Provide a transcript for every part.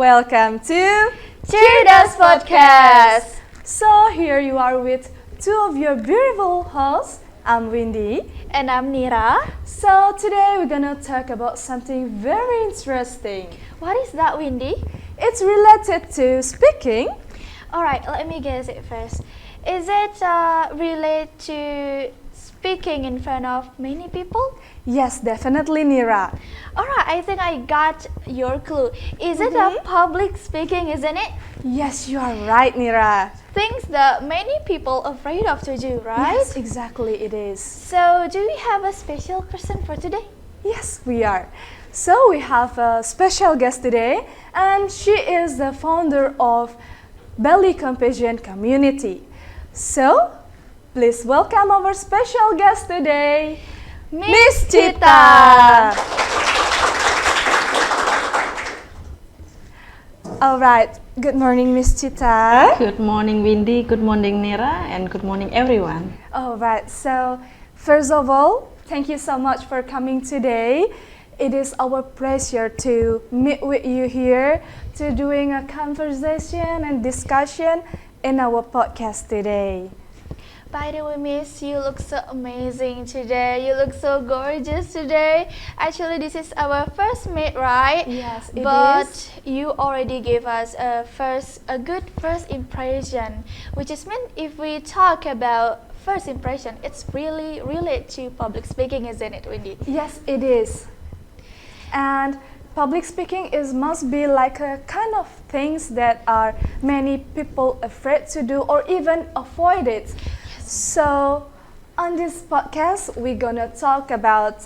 Welcome to Cheerdust podcast. So here you are with two of your beautiful hosts. I'm Windy. And I'm Nira. So today we're gonna talk about something very interesting. What is that, Windy? It's related to speaking. Alright, let me guess it first. Is it related to speaking in front of many people? Yes, definitely, Nira. Alright, I think I got your clue. Is it a public speaking, isn't it? Yes, you are right, Nira. Things that many people afraid of to do, right? Yes, exactly it is. So, do we have a special person for today? Yes, we are. So we have a special guest today, and she is the founder of Belly Compassion Community. So, please welcome our special guest today, Miss Cita. All right. Good morning, Miss Cita. Good morning, Windy. Good morning, Nira. And good morning, everyone. All right. So, first of all, thank you so much for coming today. It is our pleasure to meet with you here to doing a conversation and discussion in our podcast today. By the way, Miss, you look so amazing today. You look so gorgeous today. Actually, this is our first meet, right? Yes, it but is. You already gave us a good first impression, which is mean if we talk about first impression, it's really related to public speaking, isn't it, Wendy? Yes, it is. And public speaking must be like a kind of things that are many people afraid to do or even avoid it. So, on this podcast, we're gonna talk about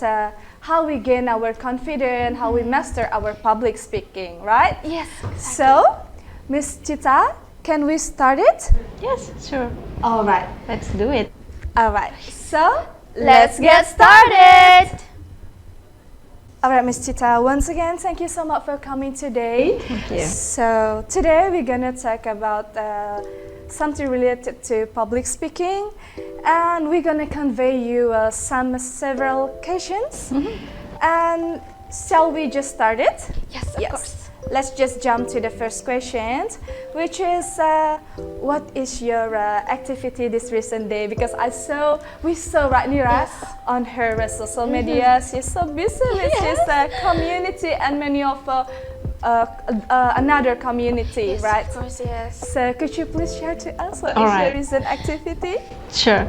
how we gain our confidence, how we master our public speaking, right? Yes. Exactly. So, Miss Cita, can we start it? Yes, sure. All right. Let's do it. All right. So, Let's get started. All right, Miss Cita, once again, thank you so much for coming today. Thank you. So, today we're gonna talk about something related to public speaking, and we're gonna convey you several questions. And shall we just start it? Yes, of course. Let's just jump to the first question, which is what is your activity this recent day? Because we saw right Nira on her social media. She's so busy with this community and many of another community, Yes, right? of course, yes. So could you please share to us what All is right. your recent activity? Sure.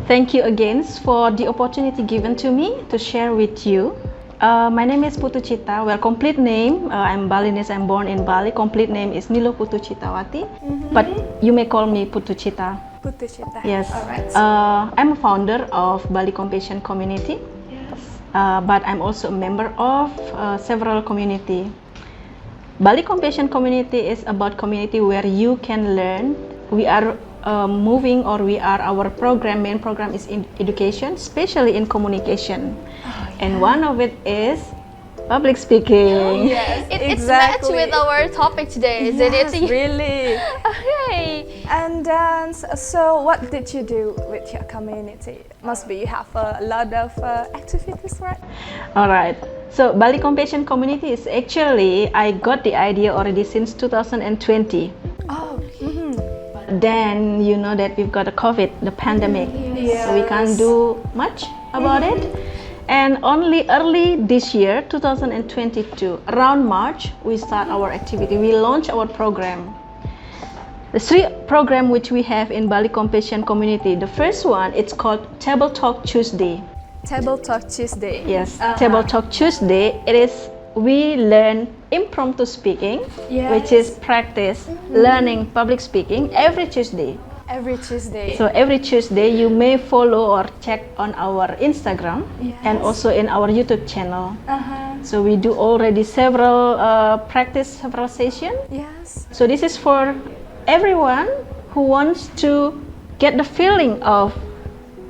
Thank you again for the opportunity given to me to share with you. My name is Putu Cita. Well, complete name, I'm Balinese. I'm born in Bali. Complete name is Nilo Putu Citawati. But you may call me Putu Cita. Putu Cita. Yes. All right. I'm a founder of Bali Compassion Community. But I'm also a member of several community. Bali Compassion Community is about community where you can learn. We are our main program is in education, especially in communication. And one of it is public speaking. Yes, It's matched with our topic today, isn't yes, it? really. Okay. And then, so what did you do with your community? Must be you have a lot of activities, right? All right. So Bali Compassion Community is actually, I got the idea already since 2020. Oh, Then you know that we've got a COVID, the pandemic. So we can't do much about it. And only early this year, 2022, around March, we start our activity. We launch our program. The three program which we have in Bali Compassion Community. The first one, it's called Table Talk Tuesday. Table Talk Tuesday. Yes, Table Talk Tuesday. We learn impromptu speaking, which is practice learning public speaking every Tuesday. Every Tuesday. So every Tuesday you may follow or check on our Instagram and also in our YouTube channel. So we do already several sessions. Yes. So this is for everyone who wants to get the feeling of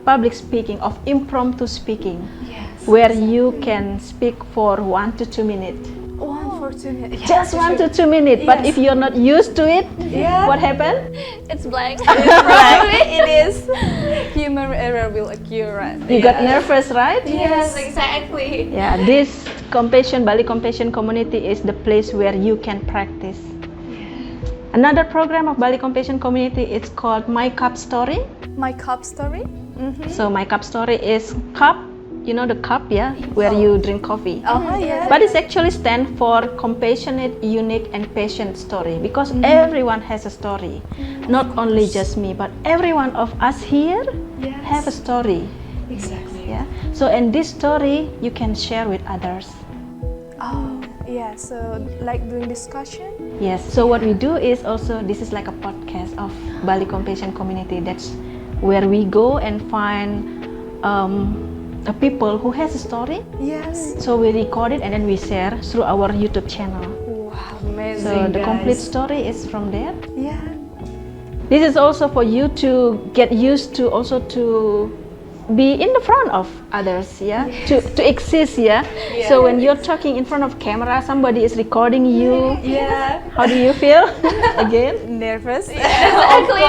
public speaking, of impromptu speaking, Yes. where you can speak for 1 to 2 minutes. 1 for 2 minutes. Yeah, Just for 1 sure. to 2 minutes. But Yes. if you're not used to it, Yeah. what happened? It's blank. Probably it is. Human error will occur, right? You got nervous, right? Yes, exactly. Yeah, this Bali Compassion Community is the place where you can practice. Another program of Bali Compassion Community is called My Cup Story. My cup story. So My Cup Story is cup, you know the cup, yeah, where you drink coffee. Yeah. But it's actually stand for compassionate, unique, and patient story, because everyone has a story. Not only just me, but every one of us here have a story. Exactly. Yeah. So in this story, you can share with others. Oh, yeah. So like doing discussion. Yes. So what we do is also, this is like a podcast of Bali Compassion Community. That's where we go and find a people who has a story. Yes. So we record it and then we share through our YouTube channel. Wow, amazing. So the guys. complete story is from there. Yeah. This is also for you to get used to, also to be in the front of others, yeah, to exist, yeah. So when you're talking in front of camera, somebody is recording you. Yeah. How do you feel? Again, Nervous. Exactly.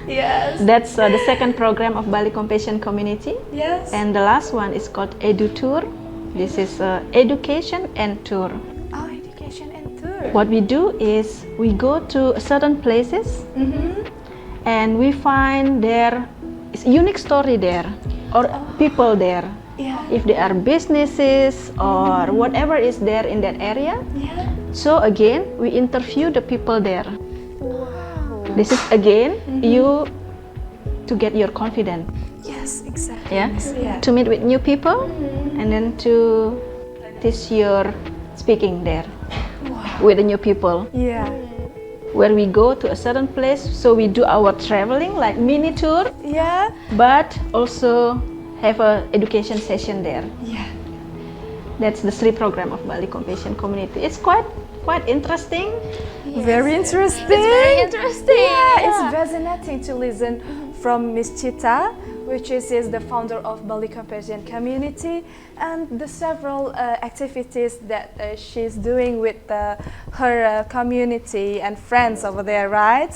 Yes. that's the second program of Bali Compassion Community, Yes. and the last one is called Edu Tour. This is education and tour. Oh, education and tour. What we do is we go to certain places and we find there is unique story there or people there. Yeah. If there are businesses or whatever is there in that area. Yeah. So again, we interview the people there. Wow. This is again you to get your confidence. Yes, exactly. Yeah. Yeah. To meet with new people and then to practice your speaking there with the new people. Yeah. Where we go to a certain place, so we do our traveling like mini tour, Yeah. but also have a education session there. Yeah. That's the three program of Bali Compassion Community. It's quite interesting. Very interesting. It's very interesting. Yeah, it's fascinating to listen from Miss Cita, which is the founder of Bali Compassion Community, and the several activities that she's doing with her community and friends over there, right?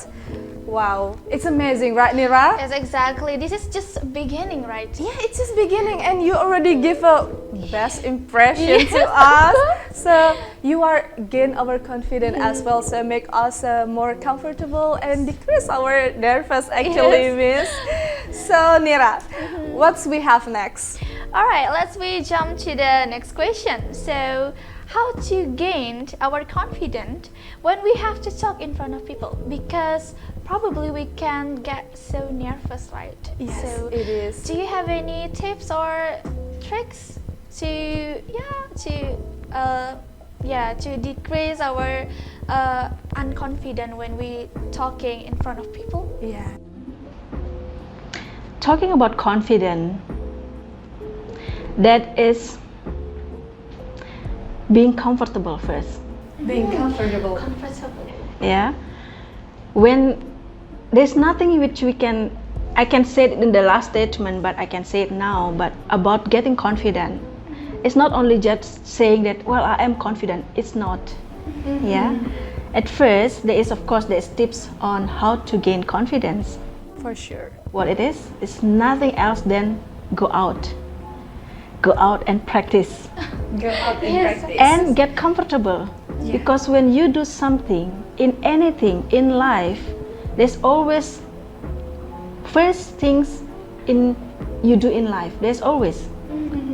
Wow, it's amazing, right, Nira? Yes, exactly. This is just beginning, right? Yeah, it's just beginning, and you already give a best impression to us. So you are gain our confidence as well. So make us more comfortable and decrease our nervous. Actually, Miss. So Nira, what's we have next? All right, we jump to the next question. So, how to gain our confidence when we have to talk in front of people? Because probably we can get so nervous, right? Yes, So, it is. do you have any tips or tricks to decrease our unconfident when we talking in front of people? Yeah. Talking about confidence, that is being comfortable first. Being comfortable. Comfortable. Yeah. When there's nothing which I can say it in the last statement, but I can say it now. But about getting confident, it's not only just saying that, well, I am confident. It's not. Yeah. At first, there's tips on how to gain confidence. For sure. What it is, it's nothing else than go out and practice. Go out and Yes. practice. And get comfortable. Because when you do something in anything in life, there's always first things you do in life. There's always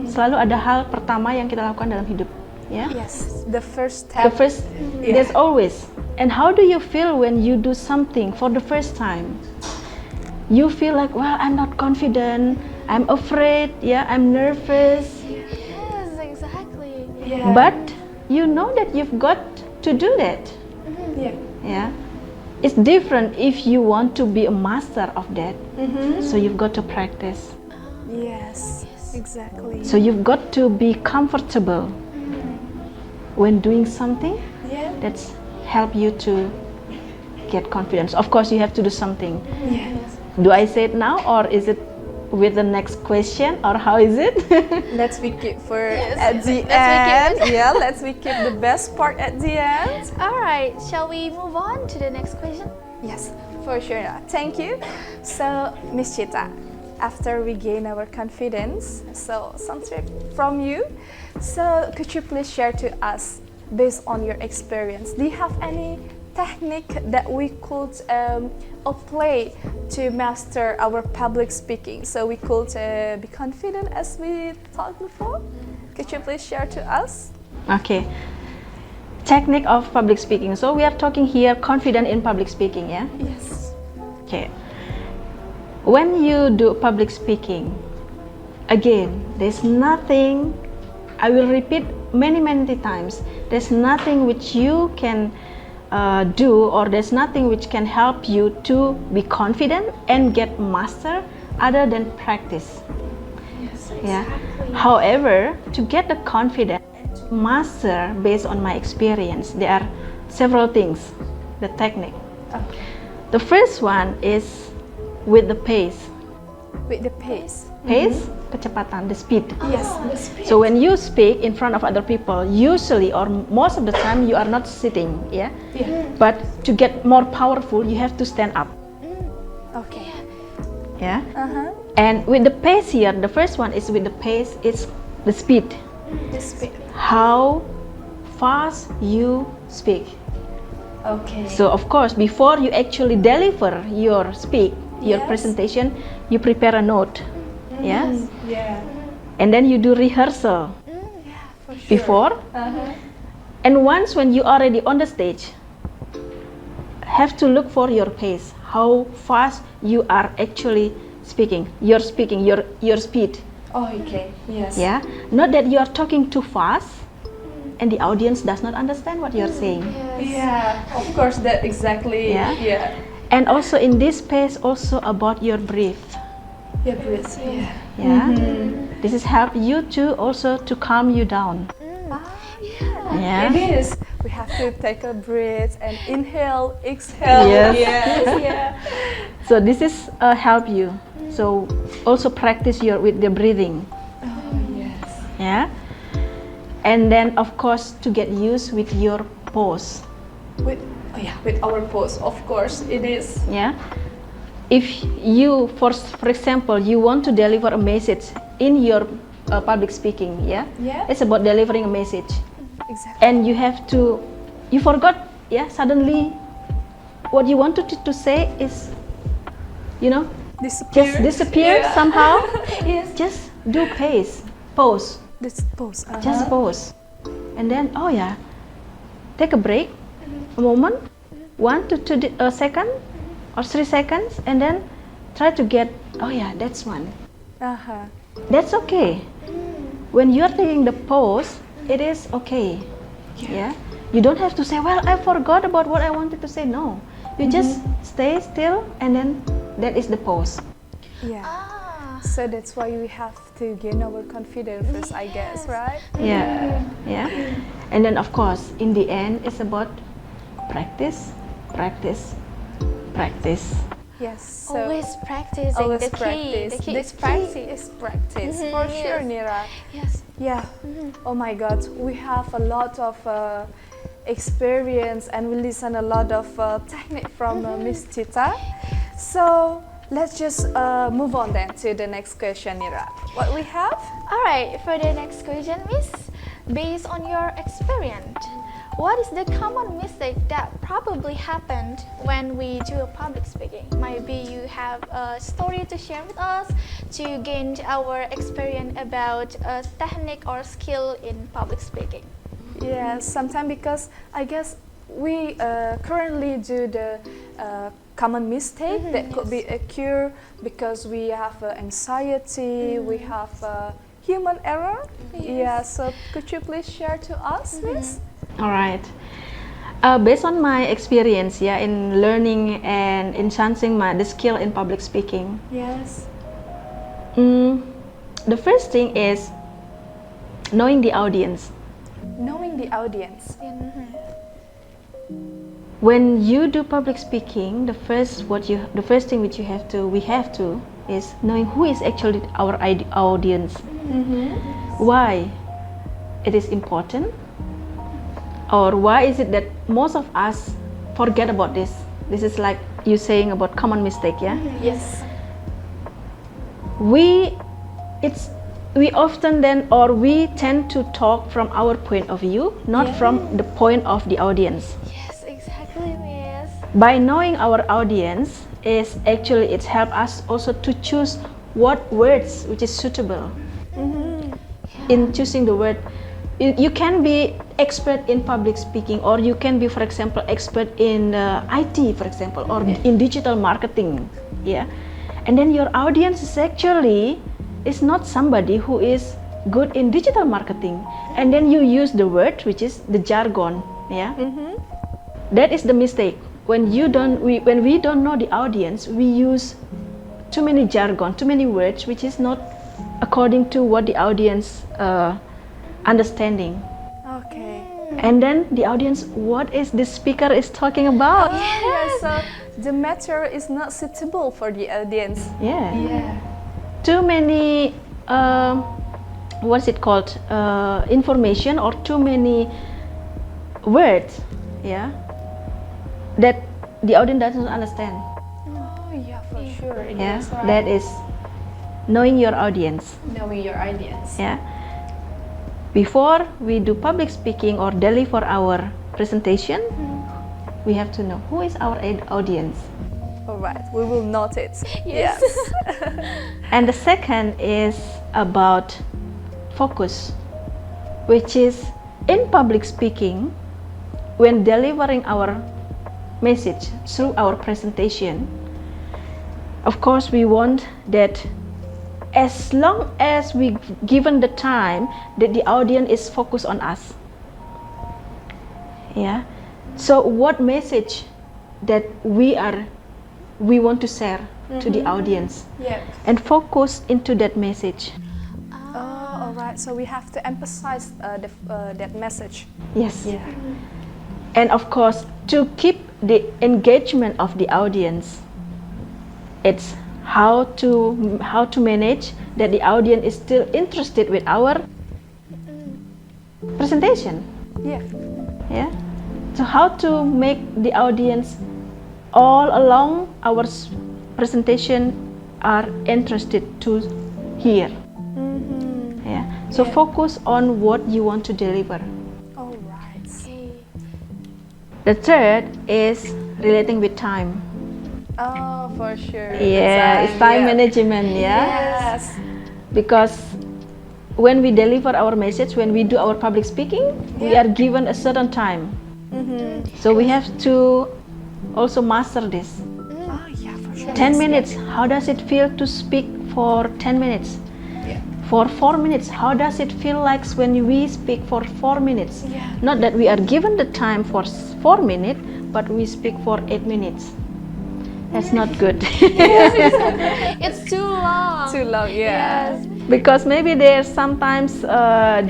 selalu ada hal pertama yang kita lakukan dalam hidup. Yeah. Yes, the first The step. first, there's always. And how do you feel when you do something for the first time? You feel like, well, I'm not confident. I'm afraid. Yeah, I'm nervous. Yes, exactly. Yeah. But you know that you've got to do that. Yeah. Yeah, it's different if you want to be a master of that. So you've got to practice. Yes. Exactly. So you've got to be comfortable when doing something Yeah. that's help you to get confidence. Of course, you have to do something. Yes. Do I say it now or is it with the next question, or how is it? Let's be keep for Yes, at the let's be end. Yeah, let's be keep the best part at the end. Alright, shall we move on to the next question? Yes, for sure. Thank you. So, Miss Cita, after we gain our confidence, so some tip from you. So, could you please share to us, based on your experience, do you have any technique that we could apply to master our public speaking, so we could be confident as we talked before? Could you please share to us? Okay. Technique of public speaking. So we are talking here confident in public speaking, yeah? Yes. Okay. When you do public speaking, again, there's nothing, I will repeat many times, there's nothing which you can do, or there's nothing which can help you to be confident and get master other than practice. Yes, Yeah. However, to get the confidence and to master based on my experience, there are several things, the technique. Okay. The first one is with the pace. With the pace. Pace, kecepatan, the speed. Yes, the speed. So when you speak in front of other people, usually or most of the time you are not sitting, yeah? Yeah. But to get more powerful, you have to stand up, Okay. yeah? Uh-huh. And with the pace here, the first one is with the pace, it's the speed. The speed. How fast you speak. Okay. So of course, before you actually deliver your your Yes. presentation, you prepare a note, yeah? Yeah. And then you do rehearsal For sure. before. Uh-huh. And once when you already on the stage, have to look for your pace, how fast you are actually speaking, your speed. Oh, okay. Yes. Yeah, not that you are talking too fast and the audience does not understand what you're saying. Yeah. Of course. That exactly. Yeah. Yeah. And also in this pace, also about your breath. Your breath. Yeah. Yeah, this is help you to also to calm you down. Yeah. It is. We have to take a breath and inhale, exhale. Yes. Yeah. So this is help you. So also practice with the breathing. Oh, yes. Yeah, and then of course to get used with your pose. With our pose, of course, it is. Yeah, if you for example you want to deliver a message in your public speaking, yeah, Yeah. it's about delivering a message, Exactly. and you forgot, yeah, suddenly what you wanted to say is, Disappear. just disappear Yeah. somehow. Yes. Just do pose, This pose. just pose, and then take a break, a moment, 1 to 2 second or 3 seconds, and then try to get, that's one. Uh-huh. That's okay. When you're taking the pose, it is okay. Yeah. You don't have to say, well, I forgot about what I wanted to say. No. You just stay still, and then that is the pose. Yeah. Ah, So that's why we have to gain our confidence first, I guess, right? Yeah. Yeah. And then of course, in the end, it's about practice, practice, practice. Yes. So always practicing. always The practice. key is practice. is practice, for Yes. sure, Nira. Yes. Yeah. Oh my God, we have a lot of experience and we listen a lot of technique from Miss Cita. So let's just move on then to the next question, Nira. What we have? Alright, for the next question, Miss, based on your experience, what is the common mistake that probably happened when we do a public speaking? Maybe you have a story to share with us to gain our experience about a technique or skill in public speaking. Yeah, sometimes because I guess we currently do the common mistake that could be occur because we have anxiety, we have human error. Yeah, so could you please share to us, Miss? All right. Based on my experience, in learning and enhancing the skill in public speaking, Yes. the first thing is knowing the audience. Knowing the audience. when you do public speaking, the first thing which we have to is knowing who is actually our audience. Why it is important, or why is it that most of us forget about this? This is like you saying about common mistake, yeah? Yes. We often we tend to talk from our point of view, not from the point of the audience. Yes, exactly, Miss. By knowing our audience it helps us also to choose what words which is suitable. In choosing the word, you can be expert in public speaking, or you can be, for example, expert in IT, for example, or in digital marketing, yeah. And then your audience is not somebody who is good in digital marketing, and then you use the word which is the jargon, yeah. That is the mistake. When we don't know the audience, we use too many jargon, too many words which is not according to what the audience understanding. Okay. And then the audience, what is this speaker is talking about? Yes. So the matter is not suitable for the audience. Yeah. Too many what's it called, information, or too many words, yeah, that the audience doesn't understand. Oh yeah, for sure. Yeah, That's right. that is knowing your audience. Knowing your audience. Yeah. Before we do public speaking or deliver our presentation, we have to know who is our audience. All right, we will note it. Yes. And the second is about focus, which is in public speaking, when delivering our message through our presentation, of course we want that as long as we given the time that the audience is focused on us. Yeah. So what message that we want to share to the audience, Yeah. and focus into that message. Oh, all right. So we have to emphasize that message. Yes. Yeah. And of course, to keep the engagement of the audience, it's how to manage that the audience is still interested with our presentation. Yeah. Yeah. So how to make the audience all along our presentation are interested to hear. Yeah. So focus on what you want to deliver. All right. The third is relating with time. Oh, for sure. Yeah, it's time management. Yeah. Yes. Because when we deliver our message, when we do our public speaking, we are given a certain time. So we have to also master this. Oh, yeah, for sure. 10 minutes, how does it feel to speak for 10 minutes? For 4 minutes, how does it feel like when we speak for 4 minutes? Not that we are given the time for 4 minutes, but we speak for 8 minutes. That's not good. It's too long. Too long, yeah. Yes. Because maybe there's sometimes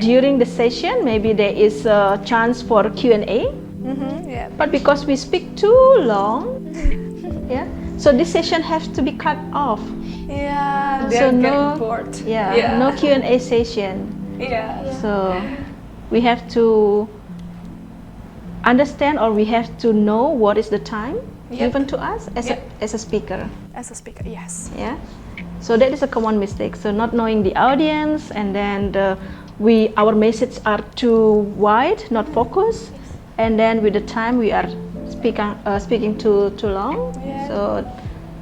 during the session, maybe there is a chance for Q&A. Yeah. But because we speak too long, yeah, so this session has to be cut off. Yeah. So They're no, getting bored. yeah, no Q&A session. Yeah. So we have to understand, or we have to know what is the time given to us as a speaker. As a speaker, yes. Yeah. So that is a common mistake. So not knowing the audience, and then our message are too wide, not focused, and then with the time we are speaking too long. So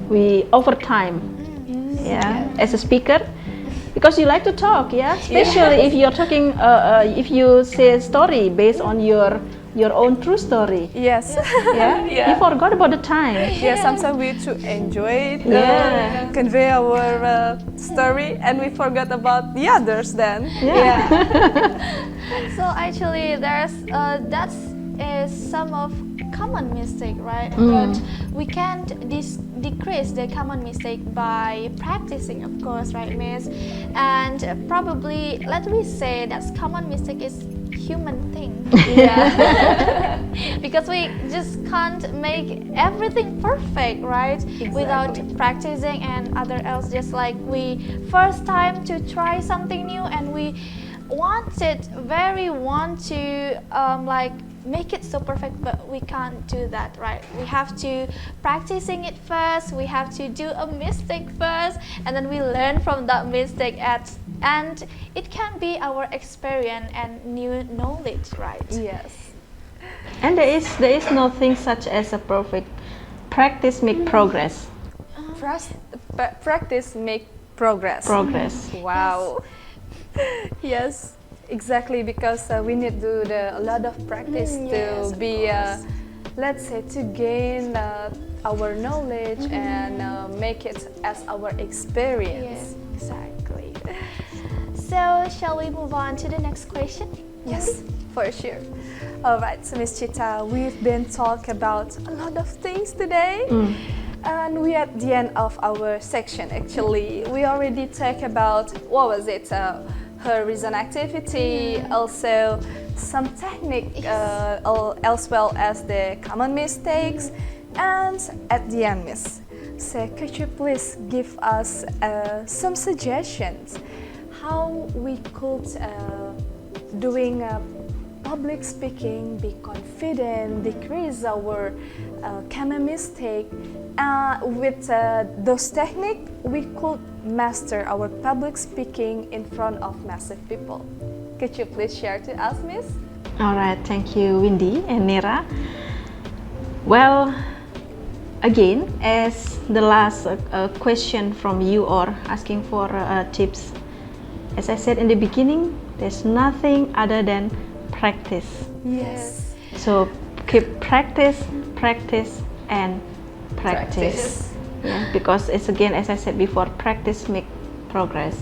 we overtime. Yeah. As a speaker, because you like to talk, yeah. Especially if you're talking, if you say a story based on your own true story. Yes. Yeah. You forgot about the time. Yeah, sometimes we to enjoy it, convey our story, and we forgot about the others then. So actually, that's some of common mistake, right? But we can't decrease the common mistake by practicing, of course, right, Miss? And probably, let me say that common mistake is human thing. Yeah. Because we just can't make everything perfect, right? Without practicing and other else. Just like we first time to try something new and we want to like make it so perfect, but we can't do that, right? We have to practicing it first, we have to do a mistake first, and then we learn from that mistake and it can be our experience and new knowledge, right? Yes. And there is nothing such as a perfect. Practice make progress. Practice make progress. Progress. Wow. Yes, exactly, because we need to do a lot of practice to be, let's say, to gain our knowledge and make it as our experience. Yes, exactly. So, shall we move on to the next question? Yes, for sure. All right, so Miss Cita, we've been talking about a lot of things today. And we at the end of our section. Actually, we already talked about what was it, her recent activity, also some technique, as well as the common mistakes, and at the end, Miss. So could you please give us some suggestions how we could doing public speaking, be confident, decrease our common mistake. With those techniques, we could master our public speaking in front of massive people. Could you please share to us, Miss? All right, thank you, Windy and Nira. Well, again, as the last question from you or asking for tips, as I said in the beginning, there's nothing other than practice. Yes. So keep practice, and practice. Yeah, because it's again, as I said before, practice make progress.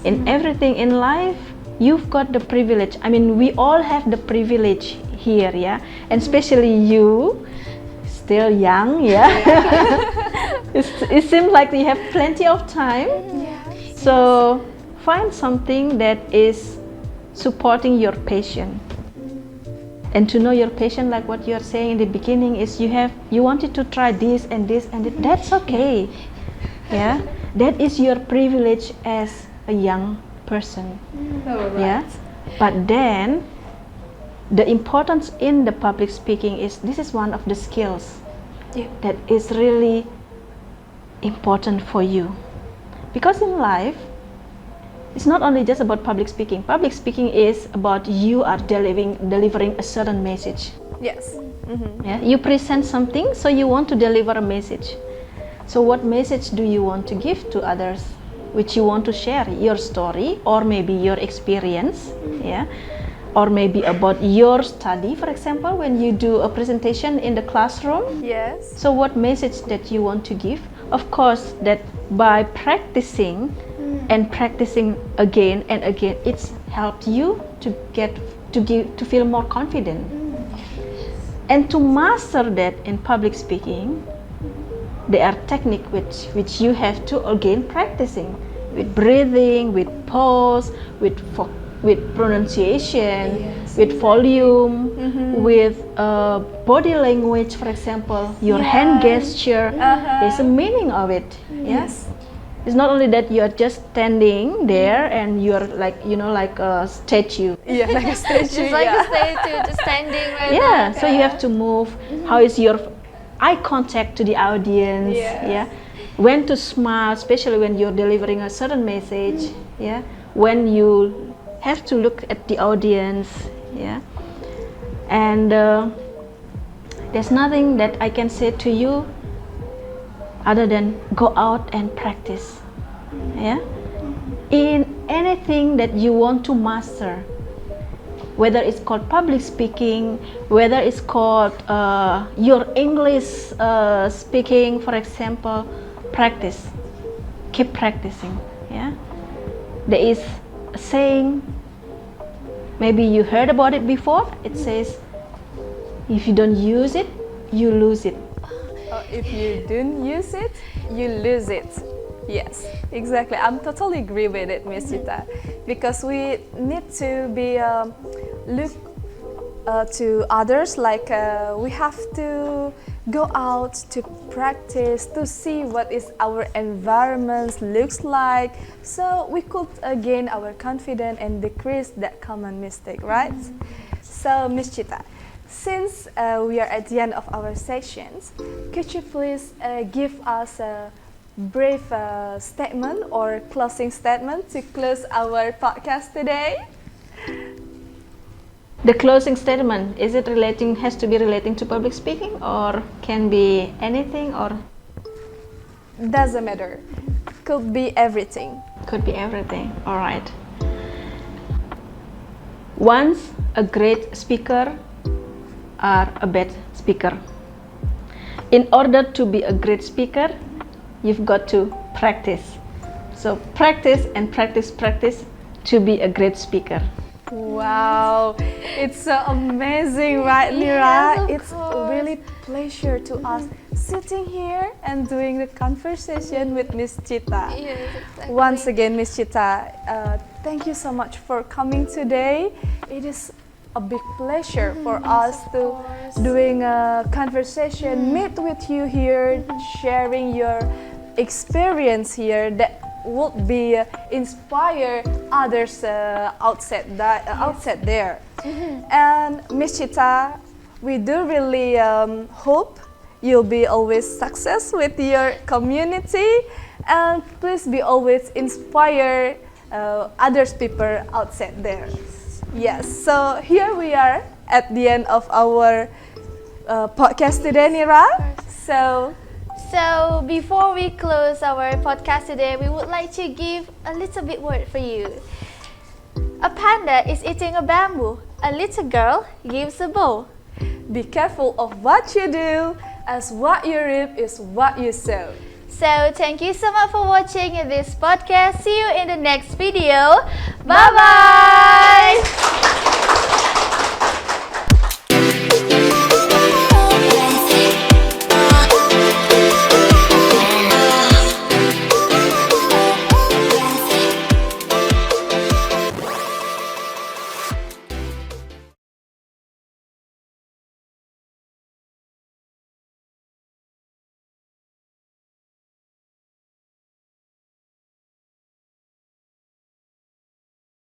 In everything in life, you've got the privilege. I mean, we all have the privilege here, yeah, and especially you, still young, yeah. It seems like you have plenty of time. So find something that is supporting your passion. And to know your passion, like what you're saying in the beginning, is you wanted to try this and this and it. That's okay. Yeah, that is your privilege as a young person. Yeah, but then the importance in the public speaking is this is one of the skills that is really important for you, because in life it's not only just about public speaking. Public speaking is about you are delivering a certain message. Yes. Yeah, you present something, so you want to deliver a message. So what message do you want to give to others, which you want to share? Your story, or maybe your experience, yeah, or maybe about your study, for example, when you do a presentation in the classroom. Yes. So what message that you want to give? Of course, that by practicing and practicing again and again, it's helped you to feel more confident. And to master that in public speaking, there are techniques which you have to again practicing, with breathing, with pause, with pronunciation, with volume, with body language, for example, your hand gesture. There's a meaning of it. Yes. It's not only that you're just standing there and you're like, like a statue. Yeah, like a statue. Just like a statue, just standing right there. Yeah, so you have to move. How is your eye contact to the audience? Yeah. When to smile, especially when you're delivering a certain message. Yeah. When you have to look at the audience. Yeah. And there's nothing that I can say to you other than go out and practice. Yeah, in anything that you want to master, whether it's called public speaking, whether it's called your English speaking, for example, practice. Keep practicing. Yeah, there is a saying, maybe you heard about it before. It says, if you don't use it, you lose it. If you don't use it, you lose it. Yes, exactly. I'm totally agree with it, Miss Cita, because we need to be look to others, like we have to go out to practice to see what is our environment looks like, so we could gain our confidence and decrease that common mistake, right? So Miss Cita, since we are at the end of our sessions, could you please give us a brief statement or closing statement to close our podcast today? The closing statement, is it has to be relating to public speaking, or can be anything, or? Doesn't matter. Could be everything. Could be everything. All right. Once a great speaker or a bad speaker. In order to be a great speaker, you've got to practice. So practice and practice to be a great speaker. Wow, it's so amazing, right, Nira? It's really pleasure to us sitting here and doing the conversation with Miss Cita. Yes, exactly. Once again, Miss Cita, thank you so much for coming today. It is a big pleasure for us to doing a conversation, meet with you here, sharing your experience here that would be inspire others outside there. And Miss Cita, we do really hope you'll be always success with your community, and please be always inspire others people outside there. Yes, so here we are at the end of our podcast today, Nira. So before we close our podcast today, we would like to give a little bit word for you. A panda is eating a bamboo. A little girl gives a bow. Be careful of what you do, as what you reap is what you sow. So thank you so much for watching this podcast. See you in the next video. Bye bye.